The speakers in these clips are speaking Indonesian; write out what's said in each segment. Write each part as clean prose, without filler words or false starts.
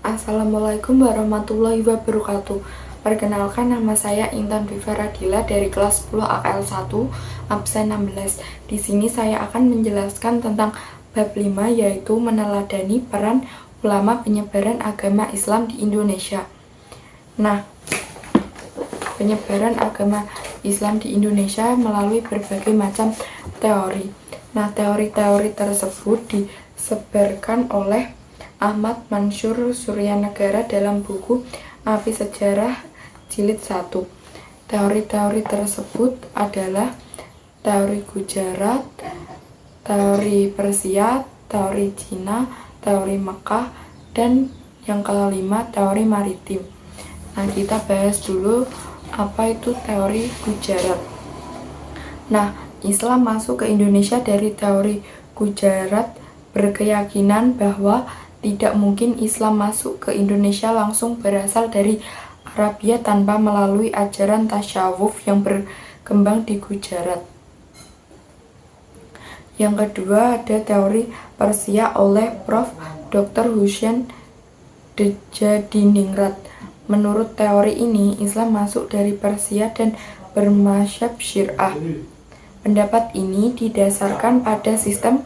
Assalamualaikum warahmatullahi wabarakatuh. Perkenalkan, nama saya Intan Dwi Faradila dari kelas 10 AKL 1 absen 16. Di sini saya akan menjelaskan tentang bab 5, yaitu meneladani peran ulama penyebaran agama Islam di Indonesia. Nah, penyebaran agama Islam di Indonesia melalui berbagai macam teori. Nah, teori-teori tersebut disebarkan oleh Ahmad Mansur Suryanegara dalam buku Api Sejarah Jilid 1. Teori-teori tersebut adalah teori Gujarat, teori Persia, teori Cina, teori Mekah, dan yang kelima teori maritim. Nah, kita bahas dulu apa itu teori Gujarat. Nah, Islam masuk ke Indonesia dari teori Gujarat berkeyakinan bahwa tidak mungkin Islam masuk ke Indonesia langsung berasal dari Arabia tanpa melalui ajaran tasyawuf yang berkembang di Gujarat. Yang kedua ada teori Persia oleh Prof. Dr. Husain Djadiningrat. Menurut teori ini, Islam masuk dari Persia dan bermasyhab Syiah. Pendapat ini didasarkan pada sistem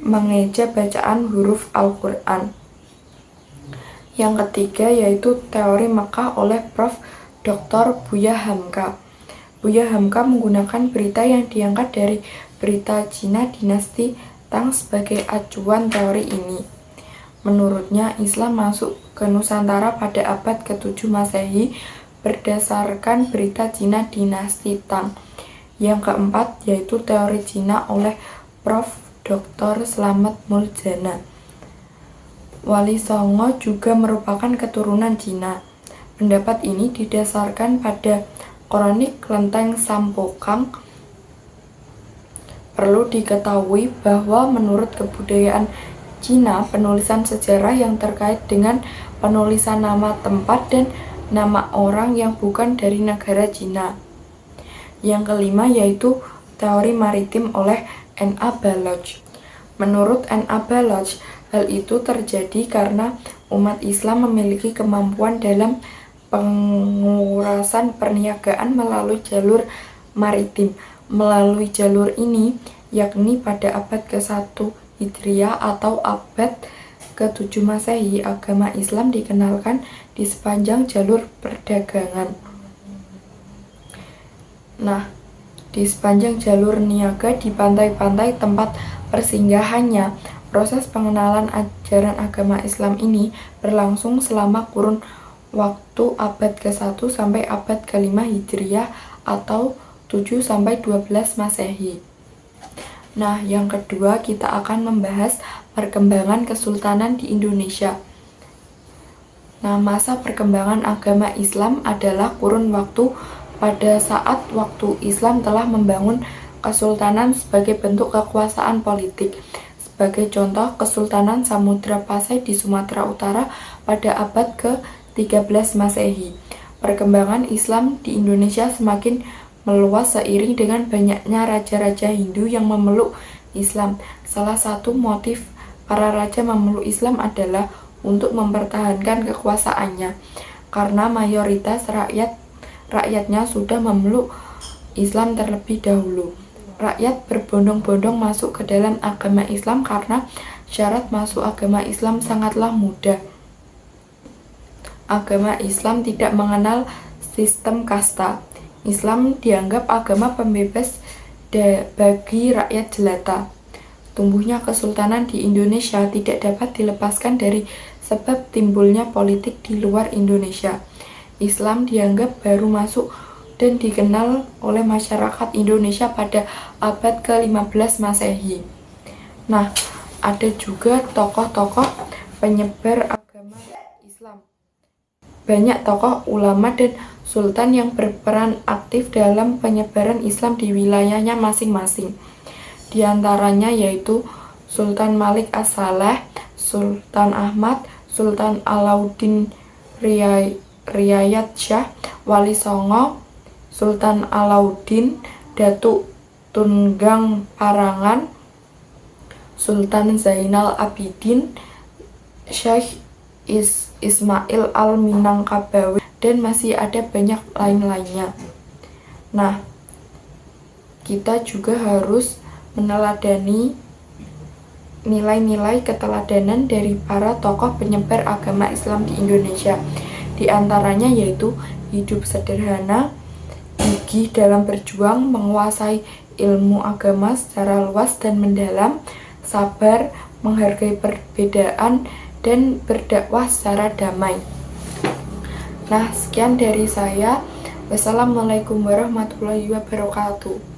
mengeja bacaan huruf Al-Quran. Yang ketiga yaitu teori Mekah oleh Prof. Dr. Buya Hamka. Buya Hamka menggunakan berita yang diangkat dari berita Cina dinasti Tang sebagai acuan teori ini. Menurutnya, Islam masuk ke Nusantara pada abad ke-7 Masehi berdasarkan berita Cina dinasti Tang. Yang keempat yaitu teori Cina oleh Prof. Dr. Slamet Muljana. Wali Songo juga merupakan keturunan Cina. Pendapat ini didasarkan pada kronik Klenteng Sampokang. Perlu diketahui bahwa menurut kebudayaan Cina, penulisan sejarah yang terkait dengan penulisan nama tempat dan nama orang yang bukan dari negara Cina. Yang kelima yaitu teori maritim oleh N.A. Baloch. Menurut N.A. Baloch, hal itu terjadi karena umat Islam memiliki kemampuan dalam pengurasan perniagaan melalui jalur maritim. Melalui jalur ini, yakni pada abad ke-1 Hijriah atau abad ke-7 Masehi, agama Islam dikenalkan di sepanjang jalur perdagangan. Nah, di sepanjang jalur niaga di pantai-pantai tempat persinggahannya, proses pengenalan ajaran agama Islam ini berlangsung selama kurun waktu abad ke-1 sampai abad ke-5 Hijriah atau 7 sampai 12 Masehi. Nah, yang kedua kita akan membahas perkembangan kesultanan di Indonesia. Nah, masa perkembangan agama Islam adalah kurun waktu pada saat waktu Islam telah membangun kesultanan sebagai bentuk kekuasaan politik. Sebagai contoh, Kesultanan Samudra Pasai di Sumatera Utara pada abad ke-13 Masehi. Perkembangan Islam di Indonesia semakin meluas seiring dengan banyaknya raja-raja Hindu yang memeluk Islam. Salah satu motif para raja memeluk Islam adalah untuk mempertahankan kekuasaannya, karena mayoritas rakyatnya sudah memeluk Islam terlebih dahulu. Rakyat berbondong-bondong masuk ke dalam agama Islam karena syarat masuk agama Islam sangatlah mudah. Agama Islam tidak mengenal sistem kasta. Islam dianggap agama pembebas bagi rakyat jelata. Tumbuhnya kesultanan di Indonesia tidak dapat dilepaskan dari sebab timbulnya politik di luar Indonesia. Islam dianggap baru masuk dan dikenal oleh masyarakat Indonesia pada abad ke-15 Masehi. Nah, ada juga tokoh-tokoh penyebar agama Islam. Banyak tokoh ulama dan sultan yang berperan aktif dalam penyebaran Islam di wilayahnya masing-masing. Di antaranya yaitu Sultan Malik As-Saleh, Sultan Ahmad, Sultan Alauddin Riyad Shah, Wali Songo, Sultan Alauddin, Datuk Tunggang Parangan, Sultan Zainal Abidin, Syekh Ismail Al-Minangkabawi, dan masih ada banyak lain-lainnya. Nah, kita juga harus meneladani nilai-nilai keteladanan dari para tokoh penyebar agama Islam di Indonesia. Di antaranya yaitu hidup sederhana, gigih dalam berjuang, menguasai ilmu agama secara luas dan mendalam, sabar, menghargai perbedaan, dan berdakwah secara damai. Nah, sekian dari saya. Wassalamualaikum warahmatullahi wabarakatuh.